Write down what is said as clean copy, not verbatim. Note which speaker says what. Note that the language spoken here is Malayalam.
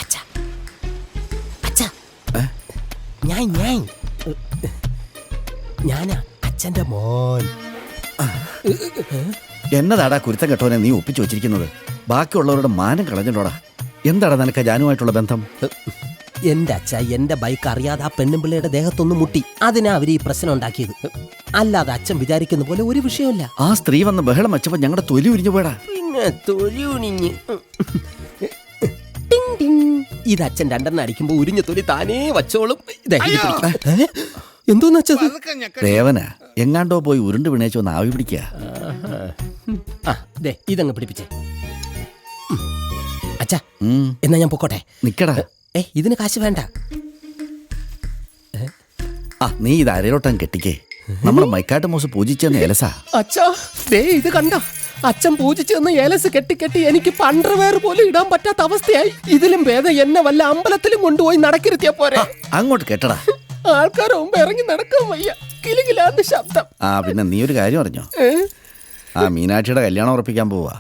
Speaker 1: അച്ഛാ അച്ഛാ ഞാനാ അച്ഛന്റെ മോൻ.
Speaker 2: എന്നതാടാ കുരുത്തം കെട്ടോനെ നീ ഒപ്പിച്ചു വെച്ചിരിക്കുന്നത്? ബാക്കിയുള്ളവരുടെ മാനം കളഞ്ഞിട്ടോടാ. എന്താടാ നിനക്ക് ജാനുമായിട്ടുള്ള ബന്ധം?
Speaker 1: എന്റെ അച്ഛ, എന്റെ ബൈക്ക് അറിയാതെ ആ പെണ്ണുമ്പിള്ളയുടെ ദേഹത്തൊന്ന് മുട്ടി. അതിനാ അവര് ഈ പ്രശ്നം ഉണ്ടാക്കിയത്. അല്ലാതെ അച്ഛൻ വിചാരിക്കുന്ന പോലെ ഒരു വിഷയമില്ല.
Speaker 2: ആ സ്ത്രീ വന്ന് ബഹളം വെച്ചപ്പോ ഞങ്ങളുടെ തൊലി ഉരിഞ്ഞു പോയടാ.
Speaker 1: പിന്നെ തൊലി ഉരിഞ്ഞ് ഇത് അച്ഛൻ രണ്ടെണ്ണം അടിക്കുമ്പോ ഉരിഞ്ഞ തൊലി താനേ വച്ചോളും. എന്തോന്ന് വെച്ചത്?
Speaker 2: ദേവന എങ്ങാണ്ടോ പോയി ഉരുണ്ട് വിണേച്ചു വന്ന് ആവി പിടിക്കുക.
Speaker 1: ഇതങ്ങ് പിടിപ്പിച്ചേ അച്ഛാ. എന്നാ ഞാൻ പൊക്കോട്ടെ?
Speaker 2: നിക്കടാ.
Speaker 1: ഇതിന് കാശ് വേണ്ട.
Speaker 2: നീ ഇത് അരയിലോട്ടം കെട്ടിക്കേ. നമ്മളെ മൈക്കാട്ട് മോസ് പൂജിച്ചെന്ന് ഏലസാ.
Speaker 1: അച്ഛാ ഇത് കണ്ട, അച്ഛൻ പൂജിച്ചെന്ന് ഏലസ് കെട്ടി എനിക്ക് പണ്ടർവേർ പോലും ഇടാൻ പറ്റാത്ത അവസ്ഥയായി. ഇതിലും ഭേദം എന്നെ വല്ല അമ്പലത്തിലും കൊണ്ടുപോയി നടക്കിരുത്തിയാ പോരെ.
Speaker 2: അങ്ങോട്ട് കെട്ടടാ.
Speaker 1: ആൾക്കാർ മുമ്പ് ഇറങ്ങി നടക്കാൻ വയ്യ. കിലുകിലാന്ന് ശബ്ദം.
Speaker 2: പിന്നെ നീ ഒരു കാര്യം അറിഞ്ഞോ? മീനാക്ഷിയുടെ കല്യാണം ഉറപ്പിക്കാൻ പോവാ.